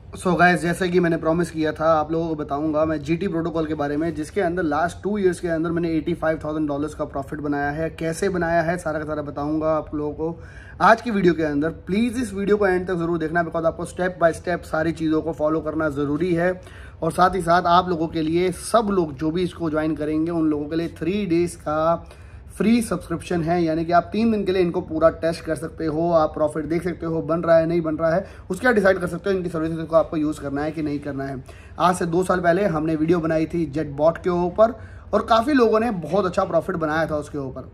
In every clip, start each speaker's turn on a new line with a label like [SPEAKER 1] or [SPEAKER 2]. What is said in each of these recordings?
[SPEAKER 1] So guys, जैसे कि मैंने प्रॉमिस किया था आप लोगों को बताऊंगा मैं जीटी प्रोटोकॉल के बारे में, जिसके अंदर लास्ट 2 इयर्स के अंदर मैंने $85,000 का प्रॉफिट बनाया है। कैसे बनाया है सारा का सारा बताऊंगा आप लोगों को आज की वीडियो के अंदर। प्लीज़ इस वीडियो को एंड तक ज़रूर देखना, बिकॉज आपको स्टेप बाय स्टेप सारी चीज़ों को फॉलो करना ज़रूरी है। और साथ ही साथ आप लोगों के लिए, सब लोग जो भी इसको ज्वाइन करेंगे उन लोगों के लिए 3 डेज़ का फ्री सब्सक्रिप्शन है, यानी कि आप 3 दिन के लिए इनको पूरा टेस्ट कर सकते हो। आप प्रॉफिट देख सकते हो, बन रहा है नहीं बन रहा है, उसके बाद डिसाइड कर सकते हो इनकी सर्विसेज को आपको यूज़ करना है कि नहीं करना है। आज से 2 साल पहले हमने वीडियो बनाई थी जेटबॉट के ऊपर और काफ़ी लोगों ने बहुत अच्छा प्रॉफिट बनाया था उसके ऊपर।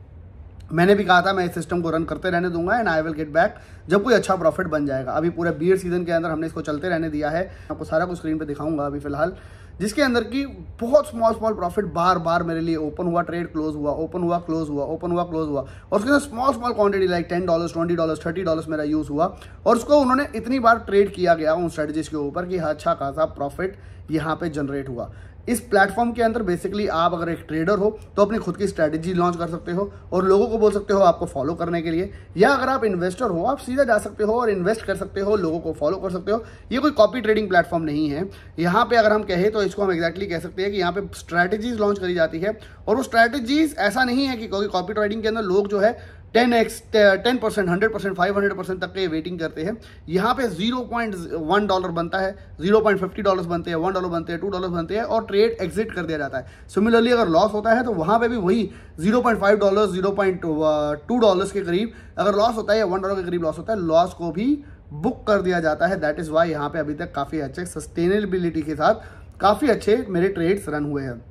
[SPEAKER 1] मैंने भी कहा था मैं इस सिस्टम को रन करते रहने दूंगा and I will get back जब कोई अच्छा प्रॉफिट बन जाएगा। अभी पूरे बीयर सीजन के अंदर हमने इसको चलते रहने दिया है। आपको सारा कुछ स्क्रीन पे दिखाऊंगा अभी फिलहाल, जिसके अंदर की बहुत स्मॉल प्रॉफिट बार बार मेरे लिए ओपन हुआ, ट्रेड क्लोज हुआ, ओपन हुआ क्लोज हुआ, ओपन हुआ क्लोज हुआ, और उसके अंदर स्मॉल क्वांटिटी लाइक $10, $20, $30 मेरा यूज़ हुआ। और उसको उन्होंने इतनी बार ट्रेड किया गया उन स्ट्रेटजीज के ऊपर कि अच्छा खासा प्रॉफिट यहाँ पे जनरेट हुआ। इस प्लेटफॉर्म के अंदर बेसिकली आप अगर एक ट्रेडर हो तो अपनी खुद की स्ट्रैटेजी लॉन्च कर सकते हो और लोगों को बोल सकते हो आपको फॉलो करने के लिए, या अगर आप इन्वेस्टर हो आप सीधा जा सकते हो और इन्वेस्ट कर सकते हो, लोगों को फॉलो कर सकते हो। ये कोई कॉपी ट्रेडिंग प्लेटफॉर्म नहीं है। यहाँ पे अगर हम कहें तो इसको हम एग्जैक्टली कह सकते हैं कि यहाँ पे स्ट्रैटेजीज लॉन्च करी जाती है, और वो स्ट्रैटेजीज ऐसा नहीं है कि कॉपी ट्रेडिंग के अंदर लोग जो है 10x 10%, 100%, 500% तक के वेटिंग करते हैं। यहाँ पे $0.1 बनता है, $0.50 बनते हैं, $1 बनते हैं, $2 बनते हैं और ट्रेड एग्जिट कर दिया जाता है। सिमिलरली अगर लॉस होता है तो वहाँ पे भी वही $0.5, $0.2 के करीब अगर लॉस होता है या $1 के करीब लॉस होता है, लॉस को भी बुक कर दिया जाता है। दैट इज़ वाई यहाँ पे अभी तक काफ़ी अच्छे सस्टेनेबिलिटी के साथ काफ़ी अच्छे मेरे ट्रेड्स रन हुए हैं।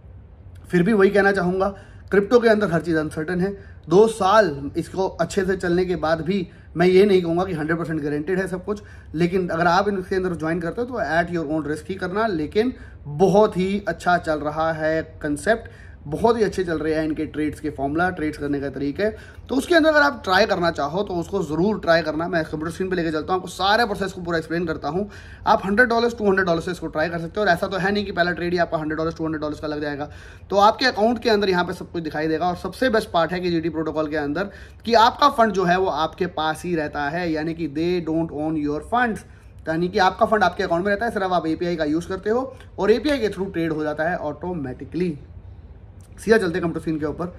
[SPEAKER 1] फिर भी वही कहना चाहूँगा, क्रिप्टो के अंदर हर चीज़ अनसर्टन है। 2 साल इसको अच्छे से चलने के बाद भी मैं ये नहीं कहूँगा कि 100% गारंटेड है सब कुछ, लेकिन अगर आप इनके अंदर ज्वाइन करते हो तो एट योर ओन रिस्क ही करना। लेकिन बहुत ही अच्छा चल रहा है कंसेप्ट, बहुत ही अच्छे चल रहे हैं इनके ट्रेड्स के फॉर्मूला, ट्रेड्स करने का तरीके। तो उसके अंदर अगर आप ट्राई करना चाहो तो उसको ज़रूर ट्राई करना। मैं कंप्यूटर स्क्रीन पे लेके चलता हूँ, आपको सारे प्रोसेस को पूरा एक्सप्लेन करता हूँ। आप $100, $200 से इसको ट्राई कर सकते हो, और ऐसा तो है नहीं कि पहला ट्रेड ही आपका $100, $200 का लग जाएगा। तो आपके अकाउंट के अंदर यहाँ पे सब कुछ दिखाई देगा। और सबसे बेस्ट पार्ट है कि जीटी प्रोटोकॉल के अंदर कि आपका फंड जो है वो आपके पास ही रहता है, यानी कि they don't own your funds, यानी कि आपका फंड आपके अकाउंट में रहता है, सिर्फ आप एपीआई का यूज़ करते हो और एपीआई के थ्रू ट्रेड हो जाता है ऑटोमेटिकली। सीधा चलते कंप्यूटर स्क्रीन के ऊपर,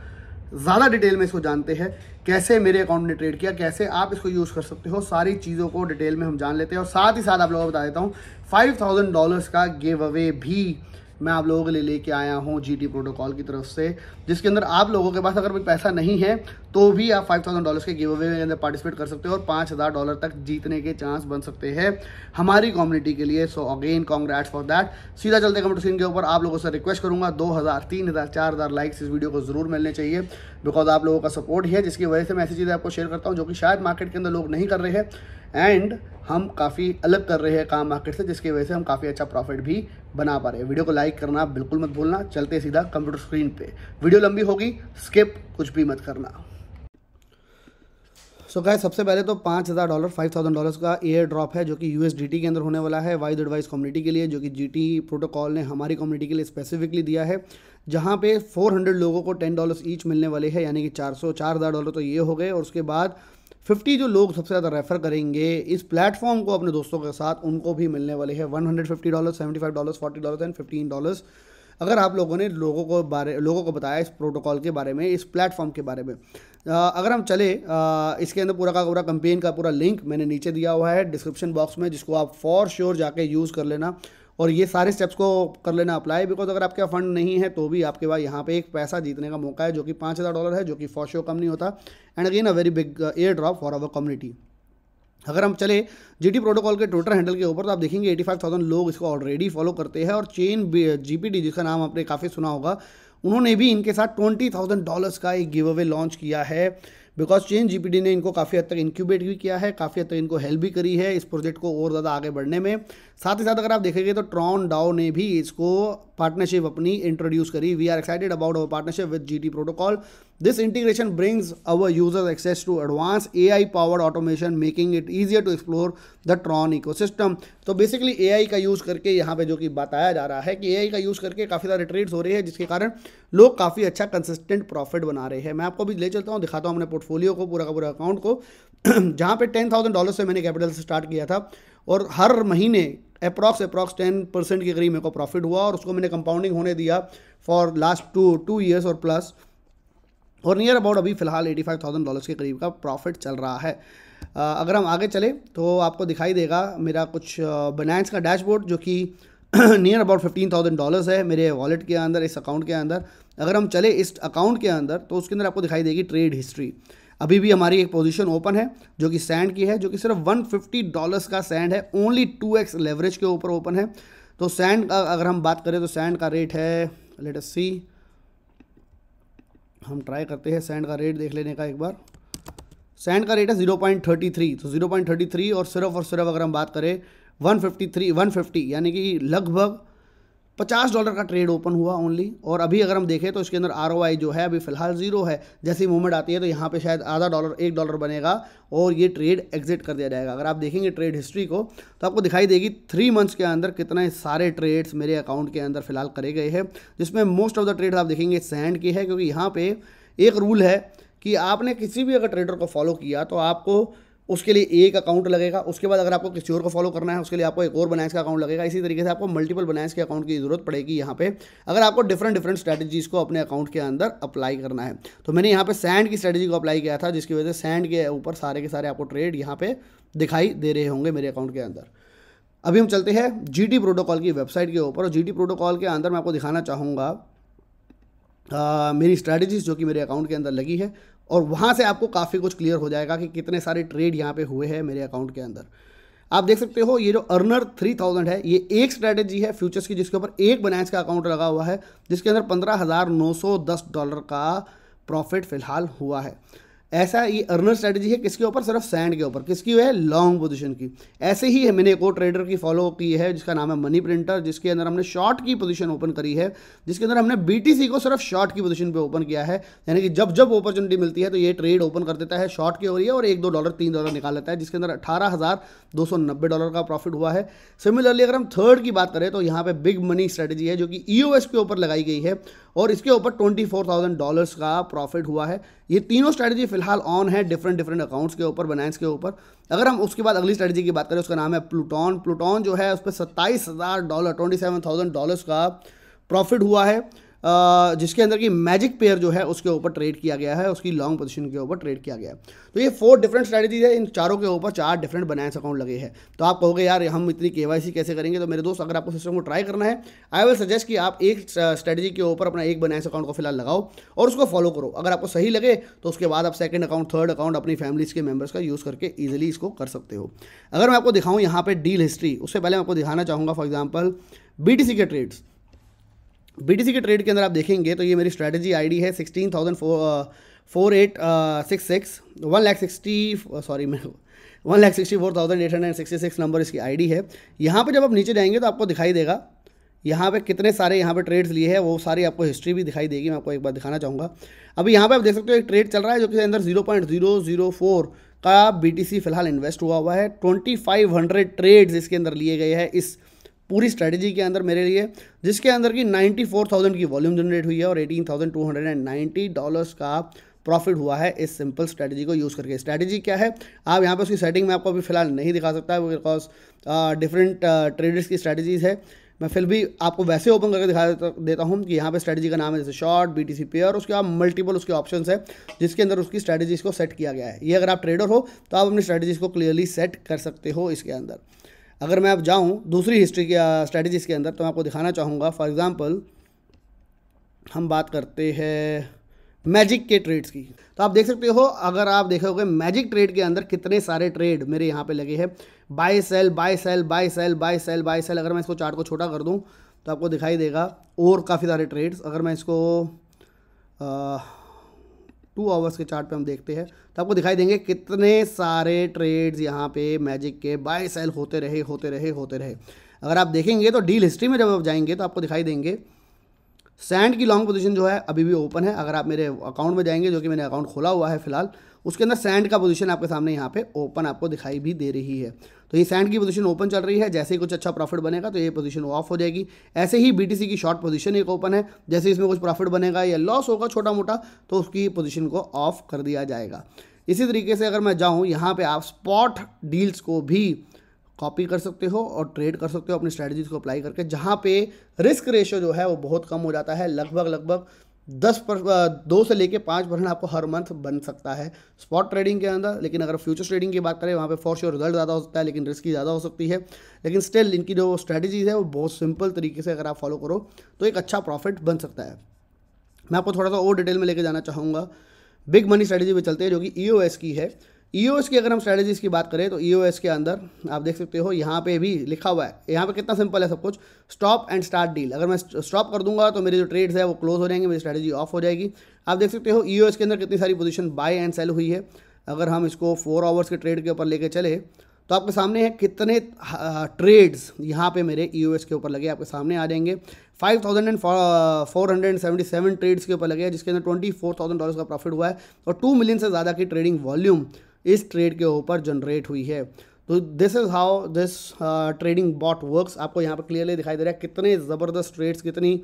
[SPEAKER 1] ज़्यादा डिटेल में इसको जानते हैं कैसे मेरे अकाउंट ने ट्रेड किया, कैसे आप इसको यूज़ कर सकते हो, सारी चीज़ों को डिटेल में हम जान लेते हैं। और साथ ही साथ आप लोगों को बता देता हूँ $5,000 का गिव अवे भी मैं आप लोगों के लिए लेके आया हूँ जीटी प्रोटोकॉल की तरफ से, जिसके अंदर आप लोगों के पास अगर कोई पैसा नहीं है तो भी आप $5,000 के गिव अवे के अंदर पार्टिसिपेट कर सकते हो और $5,000 तक जीतने के चांस बन सकते हैं हमारी कम्युनिटी के लिए। So again congrats for that. सीधा चलते कंप्यूटर स्क्रीन के ऊपर, आप लोगों से रिक्वेस्ट करूंगा 2,000, 3,000, 4,000 लाइक्स इस वीडियो को जरूर मिलने चाहिए, बिकॉज आप लोगों का सपोर्ट ही है जिसकी वजह से मैं ऐसी चीज़ें आपको शेयर करता हूँ जो कि शायद मार्केट के अंदर लोग नहीं कर रहे हैं, एंड हम काफ़ी अलग कर रहे हैं काम मार्केट से, जिसकी वजह से हम काफ़ी अच्छा प्रॉफिट भी बना पा रहे हैं। वीडियो को लाइक करना बिल्कुल मत भूलना। चलते सीधा कंप्यूटर स्क्रीन पे, वीडियो लंबी होगी, स्किप कुछ भी मत करना। सो गाइस, सबसे पहले तो $5,000 का एयर ड्रॉप है जो कि USDT के अंदर होने वाला है वाइज एडवाइस कम्युनिटी के लिए, जो कि जीटी प्रोटोकॉल ने हमारी कम्युनिटी के लिए स्पेसिफिकली दिया है, जहाँ पे 400 लोगों को $10 ईच मिलने वाले हैं, यानी कि $4,000 तो ये हो गए। और उसके बाद 50 जो लोग सबसे ज़्यादा रेफ़र करेंगे इस प्लेटफॉर्म को अपने दोस्तों के साथ, उनको भी मिलने वाले हैं $150, $75, $40 एंड $15। अगर आप लोगों ने लोगों को बताया इस प्रोटोकॉल के बारे में, इस प्लेटफॉर्म के बारे में। अगर हम चले इसके अंदर पूरा का पूरा कैंपेन का पूरा लिंक मैंने नीचे दिया हुआ है डिस्क्रिप्शन बॉक्स में, जिसको आप फॉर श्योर जाके यूज़ कर लेना और ये सारे स्टेप्स को कर लेना अप्लाई, बिकॉज अगर आपके फंड नहीं है तो भी आपके पास यहाँ पे एक पैसा जीतने का मौका है जो कि $5,000 है, जो कि फॉर श्योर कम नहीं होता, and again a very big air drop for our community. अगर हम चले जीटी प्रोटोकॉल के ट्विटर हैंडल के ऊपर तो आप देखेंगे 85,000 लोग इसको ऑलरेडी फॉलो करते हैं, और चेन जीपीटी जिसका नाम आपने काफ़ी सुना होगा, उन्होंने भी इनके साथ $20,000 का एक गिव अवे लॉन्च किया है, बिकॉज चेन जीपीटी ने इनको काफ़ी हद तक इंक्यूबेट भी किया है, काफ़ी हद तक इनको हेल्प भी करी है इस प्रोजेक्ट को और ज़्यादा आगे बढ़ने में। साथ ही साथ अगर आप देखेंगे तो ट्रॉन डाओ ने भी इसको पार्टनरशिप अपनी इंट्रोड्यूस करी। We are excited about our partnership with GT protocol. This integration brings our users access to advance AI powered automation, making it easier to explore the Tron ecosystem. तो basically AI का use करके यहाँ पे जो कि बताया जा रहा है कि AI का यूज़ करके काफ़ी सारे ट्रेड्स हो रहे हैं, जिसके कारण लोग काफ़ी अच्छा कंसिस्टेंट प्रॉफिट बना रहे हैं। मैं आपको भी ले चलता हूँ, दिखाता हूँ अपने पोर्टफोलियो को, पूरा का पूरा अकाउंट को, जहाँ पे $10,000 से मैंने कैपिटल से स्टार्ट किया था और हर महीने अप्रॉक्स 10% के करीब मेरे को प्रॉफिट हुआ, और उसको मैंने कंपाउंडिंग होने दिया फॉर लास्ट टू ईयर्स और प्लस, और नियर अबाउट अभी फ़िलहाल $85,000 के करीब का प्रॉफिट चल रहा है। अगर हम आगे चले तो आपको दिखाई देगा मेरा कुछ बाइनेंस का डैशबोर्ड जो कि नियर अबाउट $15,000 है मेरे वॉलेट के अंदर, इस अकाउंट के अंदर। अगर हम चले इस अकाउंट के अंदर तो उसके अंदर आपको दिखाई देगी ट्रेड हिस्ट्री। अभी भी हमारी एक पोजीशन ओपन है जो कि सैंड की है, जो कि सिर्फ $150 का सैंड है, ओनली 2x लेवरेज के ऊपर ओपन है। तो सैंड का अगर हम बात करें तो सैंड का रेट है, लेट अस सी, हम ट्राई करते हैं सैंड का रेट देख लेने का एक बार। सैंड का रेट है 0.33, तो 0.33 और सिर्फ अगर हम बात करें 150 यानी कि लगभग $50 का ट्रेड ओपन हुआ ओनली। और अभी अगर हम देखें तो इसके अंदर ROI जो है अभी फ़िलहाल 0 है। जैसी मूवमेंट आती है तो यहाँ पे शायद आधा डॉलर $1 बनेगा और ये ट्रेड एग्जिट कर दिया जाएगा। अगर आप देखेंगे ट्रेड हिस्ट्री को तो आपको दिखाई देगी 3 मंथ्स के अंदर कितने सारे ट्रेड्स मेरे अकाउंट के अंदर फ़िलहाल करे गए हैं, जिसमें मोस्ट ऑफ द ट्रेड्स आप देखेंगे सैंड की है। क्योंकि यहाँ पर एक रूल है कि आपने किसी भी अगर ट्रेडर को फॉलो किया तो आपको उसके लिए एक अकाउंट लगेगा, उसके बाद अगर आपको किसी और को फॉलो करना है उसके लिए आपको एक और बाइनेंस का अकाउंट लगेगा। इसी तरीके से आपको मल्टीपल बाइनेंस के अकाउंट की ज़रूरत पड़ेगी यहाँ पे, अगर आपको डिफरेंट स्ट्रैटेजीज़ को अपने अकाउंट के अंदर अप्लाई करना है। तो मैंने यहाँ पे सैंड की स्ट्रैटेजी को अप्लाई किया था, जिसकी वजह से सैंड के ऊपर सारे के सारे आपको ट्रेड यहाँ पे दिखाई दे रहे होंगे मेरे अकाउंट के अंदर। अभी हम चलते हैं GT प्रोटोकॉल की वेबसाइट के ऊपर, और GT प्रोटोकॉल के अंदर मैं आपको दिखाना चाहूँगा मेरी स्ट्रैटेजीज़ जो कि मेरे अकाउंट के अंदर लगी है, और वहाँ से आपको काफ़ी कुछ क्लियर हो जाएगा कि कितने सारे ट्रेड यहाँ पे हुए हैं मेरे अकाउंट के अंदर। आप देख सकते हो ये जो अर्नर 3000 है, ये एक स्ट्रैटेजी है फ्यूचर्स की, जिसके ऊपर एक बाइनेंस का अकाउंट लगा हुआ है, जिसके अंदर $15,910 का प्रॉफिट फ़िलहाल हुआ है। ऐसा ये अर्नर स्ट्रैटेजी है किसके ऊपर, सिर्फ सैंड के ऊपर, किसकी है, लॉन्ग पोजीशन की। ऐसे ही है मैंने एक और ट्रेडर की फॉलो की है जिसका नाम है मनी प्रिंटर, जिसके अंदर हमने शॉर्ट की पोजीशन ओपन करी है, जिसके अंदर हमने BTC को सिर्फ शॉर्ट की पोजीशन पे ओपन किया है। यानी कि जब जब अपॉर्चुनिटी मिलती है तो ये ट्रेड ओपन कर देता है शॉर्ट के ओर और $1-2 $3 निकाल लेता है, जिसके अंदर $18,290 का प्रॉफिट हुआ है। सिमिलरली अगर हम थर्ड की बात करें तो यहाँ पे बिग मनी स्ट्रैटेजी है जो कि EOS के ऊपर लगाई गई है, और इसके ऊपर $24,000 का प्रॉफिट हुआ है। ये तीनों स्ट्रैटेजी फिलहाल ऑन है डिफरेंट अकाउंट्स के ऊपर, बाइनेंस के ऊपर। अगर हम उसके बाद अगली स्ट्रैटेजी की बात करें, उसका नाम है प्लूटॉन जो है उस पर $27,000 $27,000 का प्रॉफिट हुआ है, जिसके अंदर की मैजिक पेयर जो है उसके ऊपर ट्रेड किया गया है, उसकी लॉन्ग पोजीशन के ऊपर ट्रेड किया गया है। तो ये 4 डिफरेंट स्ट्रैटेजीज है, इन चारों के ऊपर 4 डिफरेंट बाइनेंस अकाउंट लगे हैं। तो आप कहोगे यार हम इतनी KYC कैसे करेंगे? तो मेरे दोस्त, अगर आपको सिस्टम को ट्राई करना है, आई विल सजेस्ट कि आप एक स्ट्रैटेजी के ऊपर अपना एक बाइनेंस अकाउंट को फिलहाल लगाओ और उसको फॉलो करो। अगर आपको सही लगे तो उसके बाद आप सेकंड अकाउंट, थर्ड अकाउंट अपनी फैमिलीज के मेंबर्स का यूज़ करके ईजिली इसको कर सकते हो। अगर मैं आपको दिखाऊँ यहाँ पर डील हिस्ट्री, उससे पहले मैं आपको दिखाना चाहूँगा फॉर एग्जाम्पल BTC के ट्रेड्स। BTC के ट्रेड के अंदर आप देखेंगे तो ये मेरी स्ट्रैटेजी ID है 16,4866 1,64,866 नंबर इसकी ID है। यहाँ पे जब आप नीचे जाएंगे तो आपको दिखाई देगा यहाँ पे कितने सारे यहाँ पे ट्रेड्स लिए हैं, वो सारी आपको हिस्ट्री भी दिखाई देगी। मैं आपको एक बार दिखाना चाहूँगा। अभी यहाँ पे आप देख सकते हो एक ट्रेड चल रहा है जो कि अंदर 0.004 का BTC फिलहाल इन्वेस्ट हुआ है। 2500 ट्रेड्स इसके अंदर लिए गए हैं इस पूरी स्ट्रैटेजी के अंदर मेरे लिए, जिसके अंदर की 94,000 की वॉल्यूम जनरेट हुई है और $18,290 का प्रॉफिट हुआ है इस सिंपल स्ट्रैटेजी को यूज़ करके। स्ट्रैटेजी क्या है, आप यहाँ पे उसकी सेटिंग में आपको अभी फिलहाल नहीं दिखा सकता बिकॉज डिफरेंट ट्रेडर्स की स्ट्रैटेजीज़ है। मैं फिर भी आपको वैसे ओपन करके दिखा देता हूँ कि यहाँ पे स्ट्रैटेजी का नाम है जैसे शॉर्ट, BTC पेयर, उसके बाद मल्टीपल उसके ऑप्शंस है जिसके अंदर उसकी स्ट्रैटेजीज़ को सेट किया गया है। ये अगर आप ट्रेडर हो तो आप अपनी स्ट्रैटेजीज़ को क्लियरली सेट कर सकते हो इसके अंदर। अगर मैं अब जाऊं दूसरी हिस्ट्री के स्ट्रैटेजीज़ के अंदर तो मैं आपको दिखाना चाहूँगा। फॉर एग्जांपल हम बात करते हैं मैजिक के ट्रेड्स की, तो आप देख सकते हो, अगर आप देखोगे मैजिक ट्रेड के अंदर कितने सारे ट्रेड मेरे यहाँ पे लगे हैं, buy sell buy sell buy sell buy sell buy sell. अगर मैं इसको चार्ट को छोटा कर दूँ तो आपको दिखाई देगा और काफ़ी सारे ट्रेड्स। अगर मैं इसको 2 आवर्स के चार्ट पे हम देखते हैं तो आपको दिखाई देंगे कितने सारे ट्रेड्स यहाँ पे मैजिक के बाय सेल होते रहे। अगर आप देखेंगे तो डील हिस्ट्री में जब आप जाएंगे तो आपको दिखाई देंगे सैंड की लॉन्ग पोजीशन जो है अभी भी ओपन है। अगर आप मेरे अकाउंट में जाएंगे, जो कि मैंने अकाउंट खोला हुआ है फिलहाल, उसके अंदर सैंड का पोजीशन आपके सामने यहाँ पे ओपन आपको दिखाई भी दे रही है। तो ये सैंड की पोजीशन ओपन चल रही है। जैसे ही कुछ अच्छा प्रॉफिट बनेगा तो ये पोजीशन ऑफ हो जाएगी। ऐसे ही BTC की शॉर्ट पोजीशन एक ओपन है, जैसे इसमें कुछ प्रॉफिट बनेगा या लॉस होगा छोटा मोटा तो उसकी पोजीशन को ऑफ कर दिया जाएगा। इसी तरीके से अगर मैं जाऊँ यहाँ पे आप स्पॉट डील्स को भी कॉपी कर सकते हो और ट्रेड कर सकते हो अपनी स्ट्रैटेजीज को अप्लाई करके, जहाँ पे रिस्क रेशियो जो है वो बहुत कम हो जाता है। लगभग 2 से लेके 5% आपको हर मंथ बन सकता है स्पॉट ट्रेडिंग के अंदर। लेकिन अगर फ्यूचर्स ट्रेडिंग की बात करें, वहाँ पे फॉर श्योर रिजल्ट ज़्यादा हो सकता है, लेकिन रिस्क ज़्यादा हो सकती है। लेकिन स्टिल इनकी जो स्ट्रैटेजीज है वो बहुत सिंपल तरीके से अगर आप फॉलो करो तो एक अच्छा प्रॉफिट बन सकता है। मैं आपको थोड़ा सा और डिटेल में लेके जाना चाहूँगा। बिग मनी स्ट्रैटेजी पे चलते हैं, जो कि EOS की है। EOS की अगर हम स्ट्रैटेजीज की बात करें तो EOS के अंदर आप देख सकते हो यहाँ पे भी लिखा हुआ है, यहाँ पे कितना सिंपल है सब कुछ, स्टॉप एंड स्टार्ट डील। अगर मैं स्टॉप कर दूंगा तो मेरी जो ट्रेड्स है वो क्लोज हो जाएंगे, मेरी स्ट्रैटेजी ऑफ हो जाएगी। आप देख सकते हो EOS के अंदर कितनी सारी पोजीशन बाय एंड सेल हुई है। अगर हम इसको 4 आवर्स के ट्रेड के ऊपर लेके चले तो आपके सामने है कितने ट्रेड्स यहाँ पे मेरे EOS के ऊपर लगे, आपके सामने आ जाएंगे। 5477 ट्रेड्स के ऊपर लगे हैं, जिसके अंदर $24,000 का प्रॉफिट हुआ है और 2 मिलियन से ज़्यादा की ट्रेडिंग वॉल्यूम इस ट्रेड के ऊपर जनरेट हुई है। तो this is how this trading bot works. आपको यहाँ पर क्लियरली दिखाई दे रहा है कितने ज़बरदस्त ट्रेड्स कितनी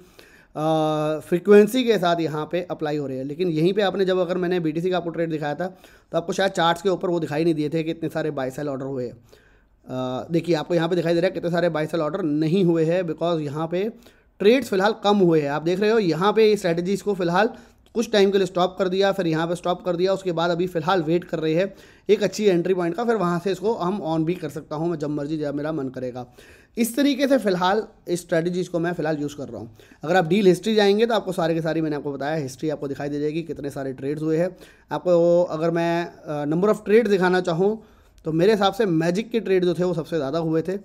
[SPEAKER 1] फ्रीक्वेंसी के साथ यहाँ पे अप्लाई हो रहे हैं। लेकिन यहीं पे आपने जब अगर मैंने BTC का आपको ट्रेड दिखाया था तो आपको शायद चार्ट्स के ऊपर वो दिखाई नहीं दिए थे कि इतने सारे बाय सेल ऑर्डर हुए। देखिए आपको यहाँ पे दिखाई दे रहा है कितने सारे बाय सेल ऑर्डर नहीं हुए हैं, बिकॉज यहाँ पे ट्रेड्स फिलहाल कम हुए हैं। आप देख रहे हो यहाँ पे स्ट्रैटेजीज को फिलहाल कुछ टाइम के लिए स्टॉप कर दिया, फिर यहाँ पे स्टॉप कर दिया, उसके बाद अभी फिलहाल वेट कर रहे हैं एक अच्छी एंट्री पॉइंट का, फिर वहाँ से इसको हम ऑन भी कर सकता हूँ मैं जब मर्जी जब मेरा मन करेगा। इस तरीके से फिलहाल इस स्ट्रैटेजीज को मैं फिलहाल यूज़ कर रहा हूँ। अगर आप डील हिस्ट्री जाएंगे तो आपको सारे के सारी मैंने आपको बताया हिस्ट्री आपको दिखाई दे जाएगी कितने सारे ट्रेड्स हुए हैं। आपको अगर मैं नंबर ऑफ ट्रेड दिखाना चाहूँ तो मेरे हिसाब से मैजिक के ट्रेड जो थे वो सबसे ज़्यादा हुए थे।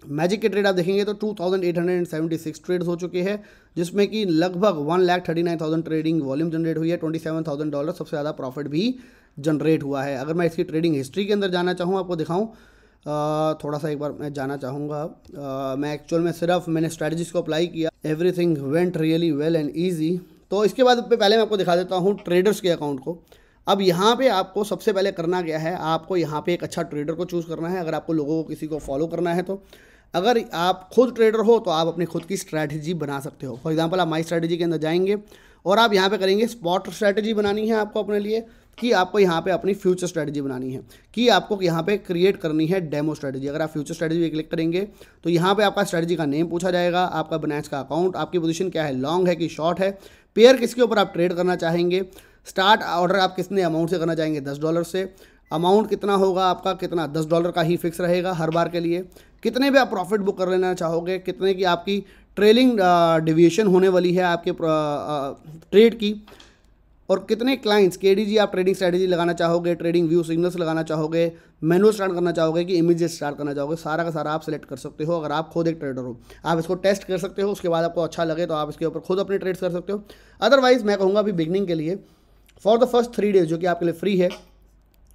[SPEAKER 1] मैजिक के ट्रेड आप देखेंगे तो 2876 ट्रेड्स हो चुके हैं, जिसमें कि लगभग 1,39,000 ट्रेडिंग वॉल्यूम जनरेट हुई है। $27,000 सबसे ज़्यादा प्रॉफिट भी जनरेट हुआ है। अगर मैं इसकी ट्रेडिंग हिस्ट्री के अंदर जाना चाहूँ आपको दिखाऊँ, थोड़ा सा एक बार मैं जाना चाहूँगा। मैं एक्चुअल में सिर्फ मैंने स्ट्रैटेजीज को अप्लाई किया, everything went really well and easy. तो इसके बाद पहले मैं आपको दिखा देता हूँ ट्रेडर्स के अकाउंट को। अब यहाँ पे आपको सबसे पहले करना क्या है, आपको यहाँ पे एक अच्छा ट्रेडर को चूज़ करना है। अगर आपको लोगों को किसी को फॉलो करना है तो अगर आप खुद ट्रेडर हो तो आप अपनी खुद की स्ट्रैटेजी बना सकते हो। फॉर एग्जांपल आप माई स्ट्रैटेजी के अंदर जाएंगे और आप यहाँ पे करेंगे स्पॉट स्ट्रैटेजी बनानी है आपको अपने लिए, कि आपको यहाँ पे अपनी फ्यूचर स्ट्रैटेजी बनानी है, कि आपको यहाँ पे क्रिएट करनी है डेमो स्ट्रैटेजी। अगर आप फ्यूचर स्ट्रैटेजी पे क्लिक करेंगे तो यहाँ पे आपका स्ट्रैटेजी का नेम पूछा जाएगा, आपका बाइनेंस का अकाउंट, आपकी पोजीशन क्या है, लॉन्ग है कि शॉर्ट है, पेयर किसके ऊपर आप ट्रेड करना चाहेंगे, स्टार्ट ऑर्डर आप कितने अमाउंट से करना चाहेंगे, $10 से, अमाउंट कितना होगा आपका, कितना $10 का ही फिक्स रहेगा हर बार के लिए, कितने भी आप प्रॉफिट बुक कर लेना चाहोगे, कितने की आपकी ट्रेलिंग डिविएशन होने वाली है आपके ट्रेड की, और कितने क्लाइंट्स KDG आप ट्रेडिंग स्ट्रैटेजी लगाना चाहोगे, ट्रेडिंग व्यू सिग्नल्स लगाना चाहोगे, मैनुअल स्टार्ट करना चाहोगे कि इमीडिएट स्टार्ट करना चाहोगे, सारा का सारा आप सेलेक्ट कर सकते हो। अगर आप खुद एक ट्रेडर हो आप इसको टेस्ट कर सकते हो, उसके बाद आपको अच्छा लगे तो आप इसके ऊपर खुद अपने ट्रेड्स कर सकते हो। अदरवाइज मैं कहूँगा अभी बिगनिंग के लिए फॉर द फर्स्ट 3 डेज जो कि आपके लिए फ्री है,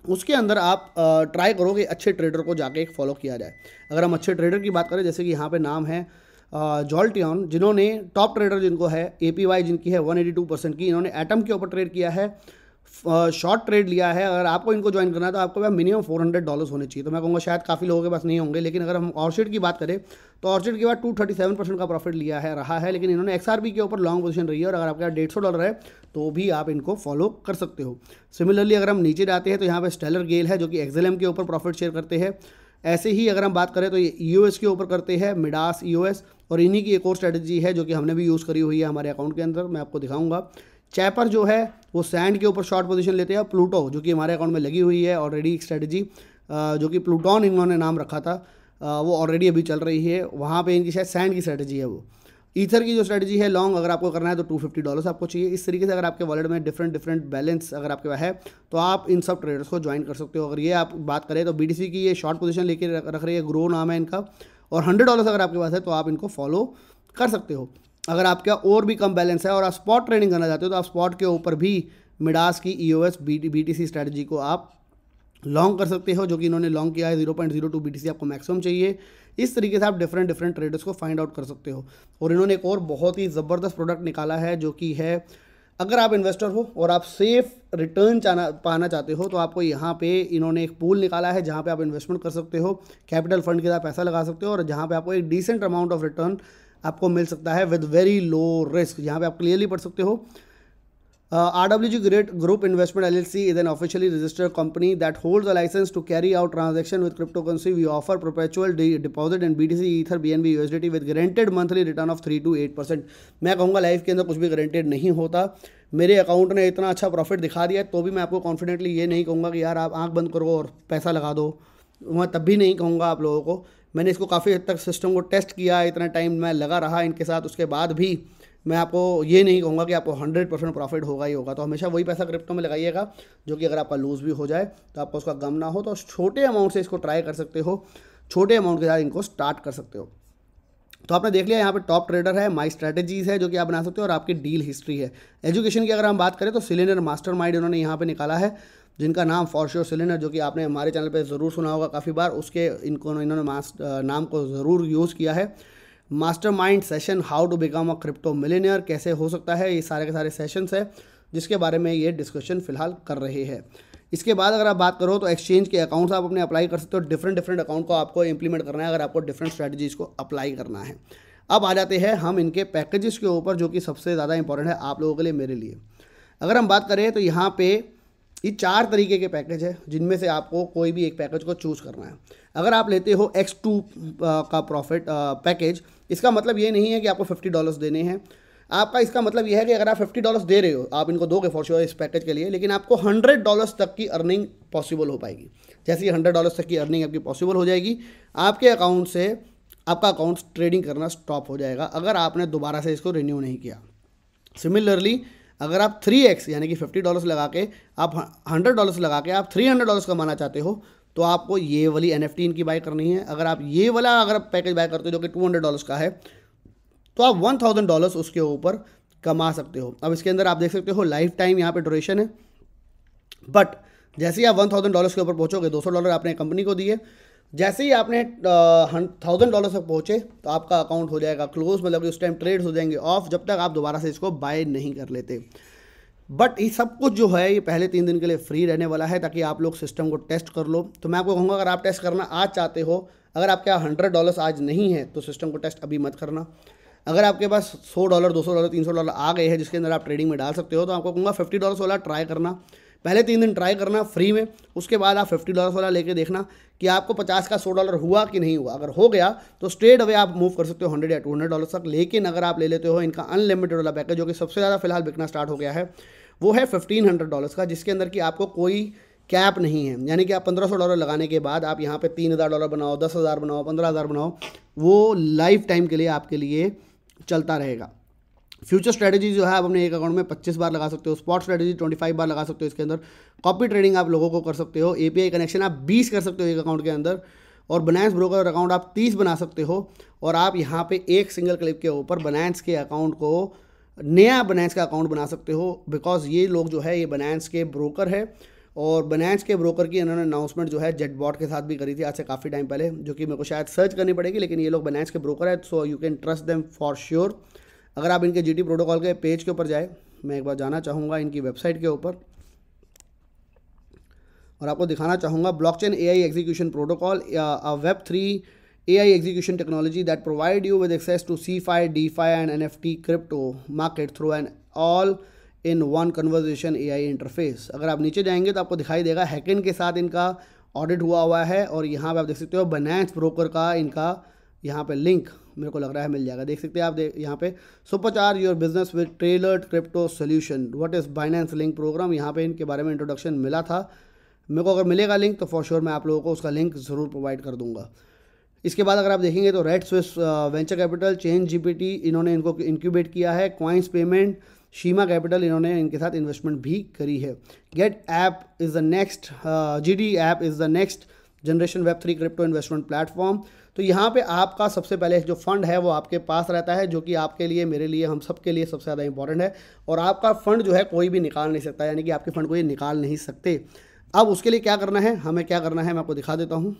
[SPEAKER 1] उसके अंदर आप ट्राई करो कि अच्छे ट्रेडर को जाके एक फॉलो किया जाए। अगर हम अच्छे ट्रेडर की बात करें, जैसे कि यहाँ पे नाम है जॉल्टियन, जिन्होंने टॉप ट्रेडर जिनको है APY जिनकी है 182% की, इन्होंने एटम के ऊपर ट्रेड किया है, शॉर्ट ट्रेड लिया है। अगर आपको इनको ज्वाइन करना है तो आपके पास मिनिमम $400 होने चाहिए। तो मैं कहूँगा शायद काफ़ी लोगों के पास नहीं होंगे, लेकिन अगर हम ऑर्चिड की बात करें तो ऑर्चिड के बाद 237% का प्रॉफिट लिया है रहा है, लेकिन इन्होंने XRP के ऊपर लॉन्ग पोजीशन रही है। और अगर आपके पास $150 है तो भी आप इनको फॉलो कर सकते हो। सिमिलरली अगर हम नीचे जाते हैं तो यहाँ पर स्टेलर गेल है जो कि XLM के ऊपर प्रॉफिट शेयर करते हैं। ऐसे ही अगर हम बात करें तो ये EOS के ऊपर करते हैं, मिडास EOS, और इन्हीं की एक और स्ट्रैटेजी है जो कि हमने भी यूज़ करी हुई है हमारे अकाउंट के अंदर, मैं आपको दिखाऊंगा। चैपर जो है वो सैंड के ऊपर शॉर्ट पोजीशन लेते हैं, और प्लूटो जो कि हमारे अकाउंट में लगी हुई है ऑलरेडी एक स्ट्रैटेजी, जो कि प्लूटॉन इन्होंने नाम रखा था, वो ऑलरेडी अभी चल रही है। वहाँ पे इनकी शायद सैंड की स्ट्रैटेजी है। वो ईथर की जो स्ट्रैटेजी है लॉन्ग अगर आपको करना है तो $250 आपको चाहिए। इस तरीके से अगर आपके वॉलेट में डिफरेंट बैलेंस अगर आपके पास है तो आप इन सब ट्रेडर्स को ज्वाइन कर सकते हो। अगर ये आप बात करें तो BTC की ये शॉर्ट पोजीशन लेके रख रही है, ग्रो नाम है इनका, और $100 अगर आपके पास है तो आप इनको फॉलो कर सकते हो। अगर आपका और भी कम बैलेंस है और आप स्पॉट ट्रेडिंग करना चाहते हो तो आप स्पॉट के ऊपर भी मिडास की EOS BTC स्ट्रैटेजी को आप लॉन्ग कर सकते हो, जो कि इन्होंने लॉन्ग किया है। 0.02 BTC आपको मैक्सिमम चाहिए। इस तरीके से आप डिफरेंट ट्रेडर्स को फाइंड आउट कर सकते हो। और इन्होंने एक और बहुत ही ज़बरदस्त प्रोडक्ट निकाला है जो कि है, अगर आप इन्वेस्टर हो और आप सेफ रिटर्न पाना चाहते हो तो आपको यहाँ पे इन्होंने एक पूल निकाला है जहाँ पे आप इन्वेस्टमेंट कर सकते हो, कैपिटल फंड के साथ पैसा लगा सकते हो, और जहाँ पे आपको एक डिसेंट अमाउंट ऑफ रिटर्न आपको मिल सकता है विद वेरी लो रिस्क। यहाँ पे आप क्लियरली पढ़ सकते हो RWG Group Investment LLC is an officially registered company that holds a license to carry out transaction with cryptocurrency. We offer perpetual deposit in BTC, Ether, BNB, USDT with guaranteed monthly return of 3 to 8%. मैं कहूँगा life के अंदर कुछ भी guaranteed नहीं होता. मेरे account ने इतना अच्छा प्रॉफिट दिखा दिया तो भी मैं आपको कॉन्फिडेंटली ये नहीं कहूँगा कि यार आप आंख बंद करो और पैसा लगा दो. मैं तब भी नहीं कहूँगा आप लोगों को. मैंने इसको काफ़ी हद तक सिस्टम को टेस्ट किया, इतना टाइम मैं लगा रहा इनके साथ, उसके बाद भी मैं आपको ये नहीं कहूँगा कि आपको 100% प्रॉफिट होगा ही होगा. तो हमेशा वही पैसा क्रिप्टो में लगाइएगा जो कि अगर आपका लूज़ भी हो जाए तो आपको उसका गम ना हो. तो छोटे अमाउंट से इसको ट्राई कर सकते हो, छोटे अमाउंट के साथ इनको स्टार्ट कर सकते हो. तो आपने देख लिया यहाँ पे टॉप ट्रेडर है, माई स्ट्रैटेजीज़ है जो कि आप बना सकते हो, और आपकी डील हिस्ट्री है. एजुकेशन की अगर हम बात करें तो सिलेंडर मास्टरमाइंड इन्होंने यहाँ पे निकाला है, जिनका नाम फॉर श्योर सिलेंडर, जो कि आपने हमारे चैनल पे ज़रूर सुना होगा काफ़ी बार. उसके इन्होंने नाम को ज़रूर यूज़ किया है. Mastermind session, how to become a crypto millionaire, कैसे हो सकता है, ये सारे के सारे सेशंस है जिसके बारे में ये डिस्कशन फिलहाल कर रहे हैं. इसके बाद अगर आप बात करो तो एक्सचेंज के अकाउंट्स आप अपने अप्लाई कर सकते हो. डिफरेंट अकाउंट को आपको इंप्लीमेंट करना है अगर आपको डिफरेंट स्ट्रैटेजीज़ को अप्लाई करना है. अब आ जाते हैं हम इनके पैकेजेस के ऊपर, जो कि सबसे ज़्यादा इंपॉर्टेंट है आप लोगों के लिए, मेरे लिए. अगर हम बात करें तो यहाँ पे ये 4 तरीके के पैकेज है जिनमें से आपको कोई भी एक पैकेज को चूज़ करना है. अगर आप लेते हो X2 का प्रॉफिट पैकेज, इसका मतलब ये नहीं है कि आपको $50 देने हैं. आपका इसका मतलब यह है कि अगर आप $50 दे रहे हो, आप इनको दोगे फॉर श्योर इस पैकेज के लिए, लेकिन आपको $100 तक की अर्निंग पॉसिबल हो पाएगी. जैसे ही $100 तक की अर्निंग आपकी पॉसिबल हो जाएगी, आपके अकाउंट से आपका अकाउंट ट्रेडिंग करना स्टॉप हो जाएगा अगर आपने दोबारा से इसको रिन्यू नहीं किया. सिमिलरली अगर आप 3x यानी कि $50 लगा के आप $100 लगा के आप $300 कमाना चाहते हो तो आपको ये वाली NFT इनकी बाय करनी है. अगर आप ये वाला अगर पैकेज बाय करते हो जो कि $200 का है तो आप $1000 उसके ऊपर कमा सकते हो. अब इसके अंदर आप देख सकते हो लाइफ टाइम यहाँ पे ड्यूरेशन है, बट जैसे ही आप $1000 के ऊपर पहुँचोगे, $200 आपने कंपनी को दिए, जैसे ही आपने $1000 तक पहुँचे तो आपका अकाउंट हो जाएगा क्लोज, मतलब कि उस टाइम ट्रेड्स हो जाएंगे ऑफ जब तक आप दोबारा से इसको बाय नहीं कर लेते. बट ये सब कुछ जो है ये पहले 3 दिन के लिए फ्री रहने वाला है ताकि आप लोग सिस्टम को टेस्ट कर लो. तो मैं आपको कहूँगा अगर आप टेस्ट करना आज चाहते हो, अगर आपके यहाँ $100 आज नहीं है तो सिस्टम को टेस्ट अभी मत करना. अगर आपके पास $100, $200, $300 आ गए हैं जिसके अंदर आप ट्रेडिंग में डाल सकते हो, तो आपको कहूँगा $50 वाला ट्राई करना. पहले 3 दिन ट्राई करना फ्री में, उसके बाद आप $50 वाला लेके देखना कि आपको 50 का $100 हुआ कि नहीं हुआ. अगर हो गया तो स्ट्रेट अवे आप मूव कर सकते हो $100 या $200 तक. लेकिन अगर आप ले लेते हो इनका अनलिमिटेड वाला पैकेज जो कि सबसे ज़्यादा फिलहाल बिकना स्टार्ट हो गया है, वो है $1500 का, जिसके अंदर कि आपको कोई कैप नहीं है. यानी कि आप $1500 लगाने के बाद आप यहाँ पे $3000 बनाओ, 10,000 बनाओ, 15,000 बनाओ, वो लाइफ टाइम के लिए आपके लिए चलता रहेगा. फ्यूचर स्ट्रेटजी जो है आप अपने एक अकाउंट में 25 बार लगा सकते हो. स्पॉट स्ट्रेटजी 25 बार लगा सकते हो. इसके अंदर कॉपी ट्रेडिंग आप लोगों को कर सकते हो. API कनेक्शन आप 20 कर सकते हो एक अकाउंट के अंदर, और बनांस ब्रोकर अकाउंट आप 30 बना सकते हो. और आप यहाँ पे एक सिंगल क्लिक के ऊपर बनांस के अकाउंट को, नया बनांस का अकाउंट बना सकते हो. बिकॉज ये लोग जो है ये बनांस के ब्रोकर है, और बनांस के ब्रोकर की इन्होंने अनाउंसमेंट जो है जेटबॉट के साथ भी करी थी आज से काफ़ी टाइम पहले, जो कि मेरे को शायद सर्च करनी पड़ेगी, लेकिन ये लोग बनांस के ब्रोकर है, so you can trust them for sure. अगर आप इनके GT प्रोटोकॉल के पेज के ऊपर जाए, मैं एक बार जाना चाहूँगा इनकी वेबसाइट के ऊपर और आपको दिखाना चाहूँगा blockchain AI execution protocol, Web3 AI execution technology that provide you with access to CeFi, DeFi and NFT crypto market through an all in one conversation AI interface. अगर आप नीचे जाएंगे तो आपको दिखाई देगा हैकिन के साथ इनका ऑडिट हुआ है, और यहाँ पे आप देख सकते हो बनांस ब्रोकर का इनका यहाँ पे लिंक मेरे को लग रहा है मिल जाएगा. देख सकते हैं आप यहाँ पे supercharge your business with tailored crypto solution, what is Binance link program. यहाँ पे इनके बारे में इंट्रोडक्शन मिला था. मेरे को अगर मिलेगा लिंक तो फॉर श्योर मैं आप लोगों को उसका लिंक ज़रूर प्रोवाइड कर दूंगा. इसके बाद अगर आप देखेंगे तो red Swiss venture capital, chain GPT इन्होंने इनको इंक्यूबेट किया है. क्वाइंस पेमेंट, शीमा कैपिटल इन्होंने इनके साथ इन्वेस्टमेंट भी करी है. Get app is the next, GT app is the next generation Web3 crypto investment platform. तो यहाँ पे आपका सबसे पहले जो फंड है वो आपके पास रहता है, जो कि आपके लिए, मेरे लिए, हम सब के लिए सबसे ज़्यादा इंपॉर्टेंट है. और आपका फंड जो है कोई भी निकाल नहीं सकता, यानी कि आपके फंड को ये निकाल नहीं सकते. अब उसके लिए क्या करना है, हमें क्या करना है मैं आपको दिखा देता हूँ.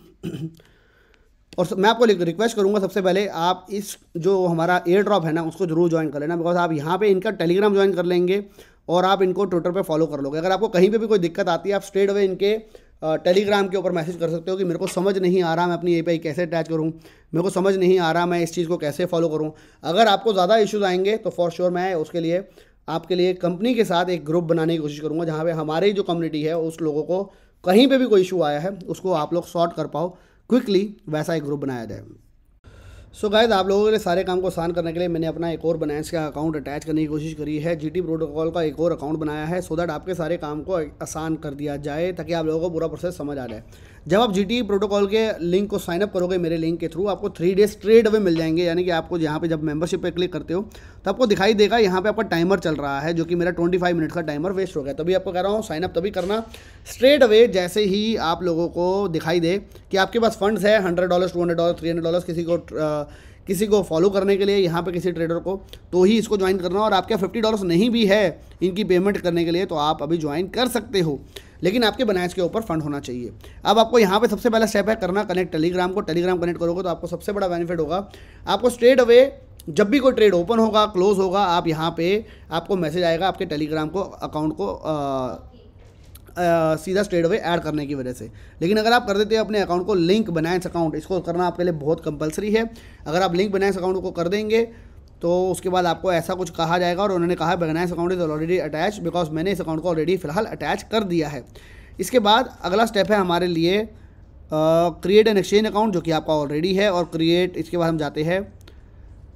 [SPEAKER 1] और मैं आपको रिक्वेस्ट करूँगा सबसे पहले आप इस जो हमारा एयर ड्रॉप है ना उसको जरूर ज्वाइन कर लेना, बिकॉज आप यहाँ पे इनका टेलीग्राम ज्वाइन कर लेंगे और आप इनको ट्विटर पे फॉलो कर लोगे. अगर आपको कहीं पे भी कोई दिक्कत आती है आप स्ट्रेट अवे इनके टेलीग्राम के ऊपर मैसेज कर सकते हो कि मेरे को समझ नहीं आ रहा मैं अपनी API कैसे अटैच करूँ, मेरे को समझ नहीं आ रहा मैं इस चीज़ को कैसे फॉलो करूँ. अगर आपको ज़्यादा इश्यूज़ आएंगे तो फॉर श्योर मैं उसके लिए आपके लिए कंपनी के साथ एक ग्रुप बनाने की कोशिश करूँगा, जहाँ पे हमारी जो कम्युनिटी है उस लोगों को कहीं पे भी कोई इशू आया है उसको आप लोग सॉर्ट कर पाओ क्विकली, वैसा एक ग्रुप बनाया जाए। सो गाइस, आप लोगों के लिए सारे काम को आसान करने के लिए मैंने अपना एक और बाइनेंस का अकाउंट अटैच करने की कोशिश करी है। जीटी प्रोटोकॉल का एक और अकाउंट बनाया है सो दैट आपके सारे काम को आसान कर दिया जाए, ताकि आप लोगों को पूरा प्रोसेस समझ आ जाए। जब आप जीटी प्रोटोकॉल के लिंक को साइन अप करोगे मेरे लिंक के थ्रू, आपको 3 डेज स्ट्रेट अवे मिल जाएंगे। यानी कि आपको यहाँ पे जब मेंबरशिप पे क्लिक करते हो तो आपको दिखाई देगा यहाँ पे आपका टाइमर चल रहा है, जो कि मेरा 25 मिनट का टाइमर वेस्ट हो गया। तभी आपको कह रहा हूँ साइन अप तभी करना स्ट्रेट अवे, जैसे ही आप लोगों को दिखाई दे कि आपके पास फंड्स है $100, $200, $300 किसी को फॉलो करने के लिए, यहाँ पे किसी ट्रेडर को, तो ही इसको ज्वाइन करना। और आपके $50 नहीं भी है इनकी पेमेंट करने के लिए तो आप अभी ज्वाइन कर सकते हो, लेकिन आपके बाइनेंस के ऊपर फंड होना चाहिए। अब आपको यहाँ पे सबसे पहला स्टेप है करना कनेक्ट टेलीग्राम को। टेलीग्राम कनेक्ट करोगे तो आपको सबसे बड़ा बेनिफिट होगा, आपको स्ट्रेट अवे जब भी कोई ट्रेड ओपन होगा, क्लोज होगा, आप यहाँ पे आपको मैसेज आएगा आपके टेलीग्राम को अकाउंट को सीधा स्ट्रेट अवे ऐड करने की वजह से। लेकिन अगर आप कर देते हैं अपने अकाउंट को लिंक बाइनेंस अकाउंट, इसको करना आपके लिए बहुत कंपलसरी है। अगर आप लिंक बाइनेंस अकाउंट को कर देंगे तो उसके बाद आपको ऐसा कुछ कहा जाएगा, और उन्होंने कहा Binance account is already attach, because मैंने इस अकाउंट को ऑलरेडी फिलहाल अटैच कर दिया है। इसके बाद अगला स्टेप है हमारे लिए क्रिएट एन एक्सचेंज अकाउंट, जो कि आपका ऑलरेडी है। और क्रिएट, इसके बाद हम जाते हैं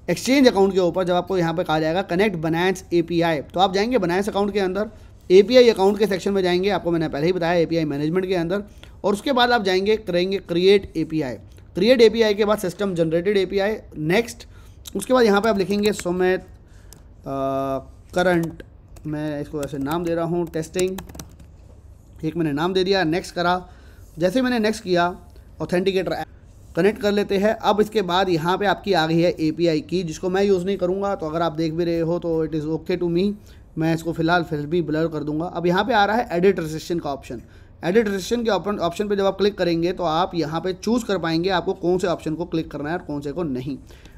[SPEAKER 1] एक्सचेंज अकाउंट के ऊपर। जब आपको यहाँ पे कहा जाएगा कनेक्ट बाइनेंस API, तो आप जाएंगे बाइनेंस अकाउंट के अंदर, API अकाउंट के सेक्शन में जाएंगे, आपको मैंने पहले ही बताया API मैनेजमेंट के अंदर। और उसके बाद आप जाएंगे करेंगे क्रिएट API। क्रिएट API के बाद सिस्टम जनरेटेड API, नेक्स्ट। उसके बाद यहाँ पे आप लिखेंगे सुमित करंट, मैं इसको ऐसे नाम दे रहा हूँ टेस्टिंग, एक मैंने नाम दे दिया, नेक्स्ट करा। जैसे मैंने नेक्स्ट किया, ऑथेंटिकेटर कनेक्ट कर लेते हैं। अब इसके बाद यहाँ पे आपकी आ गई है API की, जिसको मैं यूज़ नहीं करूँगा, तो अगर आप देख भी रहे हो तो it is okay to me, मैं इसको फिलहाल फिर भी ब्लर कर दूंगा। अब यहाँ पे आ रहा है एडिट रेस्ट्रिक्शन का ऑप्शन। एडिट रेस्ट्रिक्शन के ऑप्शन पे जब आप क्लिक करेंगे तो आप यहाँ पे चूज़ कर पाएंगे आपको कौन से ऑप्शन को क्लिक करना है और कौन से को नहीं।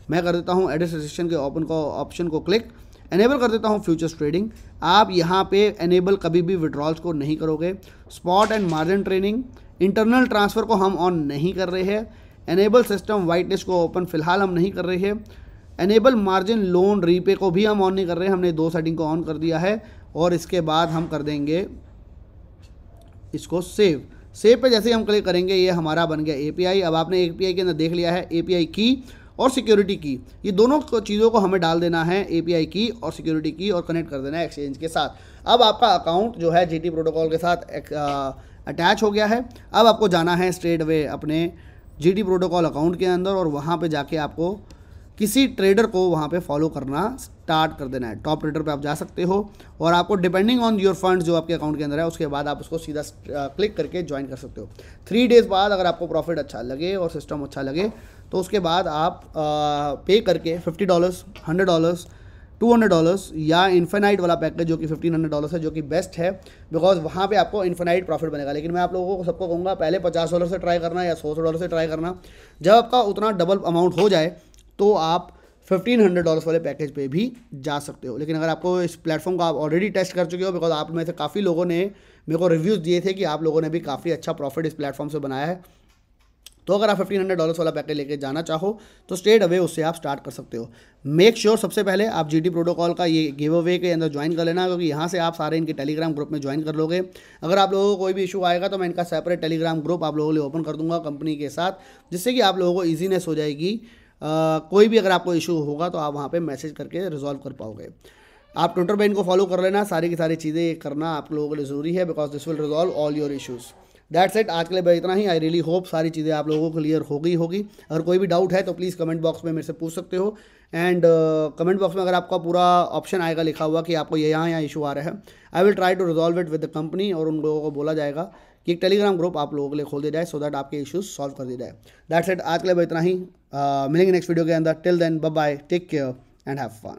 [SPEAKER 1] मैं कर देता हूँ एडिट रेस्ट्रिक्शन के ऑप्शन को क्लिक, एनेबल कर देता हूँ फ्यूचर्स ट्रेडिंग। आप यहाँ पे एनेबल कभी भी विड्रॉल्स को नहीं करोगे। Spot and margin trading, internal transfer को हम ऑन नहीं कर रहे हैं। एनेबल सिस्टम वाइट लिस्ट को ओपन फिलहाल हम नहीं कर रहे हैं। एनेबल मार्जिन लोन रीपे को भी हम ऑन नहीं कर रहे हैं, हमने 2 सेटिंग को ऑन कर दिया है। और इसके बाद हम कर देंगे इसको सेव। सेव पे जैसे ही हम क्लिक करेंगे ये हमारा बन गया API। अब आपने API के अंदर देख लिया है API की और सिक्योरिटी की, ये दोनों चीज़ों को हमें डाल देना है, API की और सिक्योरिटी की, और कनेक्ट कर देना है एक्सचेंज के साथ। अब आपका अकाउंट जो है जीटी प्रोटोकॉल के साथ अटैच हो गया है। अब आपको जाना है स्ट्रेट अवे अपने जीटी प्रोटोकॉल अकाउंट के अंदर, और वहाँ पे जाके आपको किसी ट्रेडर को वहाँ पे फॉलो करना स्टार्ट कर देना है। टॉप ट्रेडर पे आप जा सकते हो, और आपको डिपेंडिंग ऑन योर फंड्स जो आपके अकाउंट के अंदर है, उसके बाद आप उसको सीधा क्लिक करके ज्वाइन कर सकते हो। 3 डेज़ बाद अगर आपको प्रॉफिट अच्छा लगे और सिस्टम अच्छा लगे तो उसके बाद आप पे करके $50, $100, $200 या इन्फिनाइट वाला पैकेज जो कि $1500 है, जो कि बेस्ट है, बिकॉज वहाँ पे आपको इन्फिनाइट प्रॉफिट बनेगा। लेकिन मैं आप लोगों को सबको कहूँगा पहले $50 से ट्राई करना या $100 से ट्राई करना। जब आपका उतना डबल अमाउंट हो जाए तो आप $1500 वाले पैकेज पे भी जा सकते हो। लेकिन अगर आपको इस प्लेटफॉर्म का आप ऑलरेडी टेस्ट कर चुके हो, बिकॉज आप में से काफ़ी लोगों ने मेरे को रिव्यूज़ दिए थे कि आप लोगों ने भी काफ़ी अच्छा प्रॉफिट इस प्लेटफॉर्म से बनाया है, तो अगर आप $1500 वाला पैकेज लेके जाना चाहो तो स्ट्रेट अवे उससे आप स्टार्ट कर सकते हो। मेक श्योर सबसे पहले आप जीटी प्रोटोकॉल का ये गिव अवे के अंदर ज्वाइन कर लेना, क्योंकि यहाँ से आप सारे इनके टेलीग्राम ग्रुप में ज्वाइन कर लोगे। अगर आप लोगों को कोई भी इशू आएगा तो मैं इनका सेपरेट टेलीग्राम ग्रुप आप लोगों के लिए ओपन कर दूंगा कंपनी के साथ, जिससे कि आप लोगों को ईजीनेस हो जाएगी। कोई भी अगर आपको इशू होगा तो आप वहाँ पे मैसेज करके रिजॉल्व कर पाओगे। आप ट्विटर पे इनको फॉलो कर लेना, सारी की सारी चीज़ें करना आप लोगों के लिए ज़रूरी है, because this will resolve all your issues. That's it, आज के लिए बस इतना ही। आई रियली होप सारी चीज़ें आप लोगों को क्लियर हो गई होगी। अगर कोई भी डाउट है तो प्लीज़ कमेंट बॉक्स में मेरे से पूछ सकते हो। एंड कमेंट बॉक्स में अगर आपका पूरा ऑप्शन आएगा लिखा हुआ कि आपको ये यहाँ इशू आ रहा है, I will try to resolve it with the company, और उन लोगों को बोला जाएगा कि एक टेलीग्राम ग्रुप आप लोगों के लिए खोल दिया जाए, सो दैट आपके इश्यूज सॉल्व कर दिया जाए। दैट्स इट, आज के लिए बस इतना ही। मिलेंगे नेक्स्ट वीडियो के अंदर। Till then, bye bye, take care and have fun.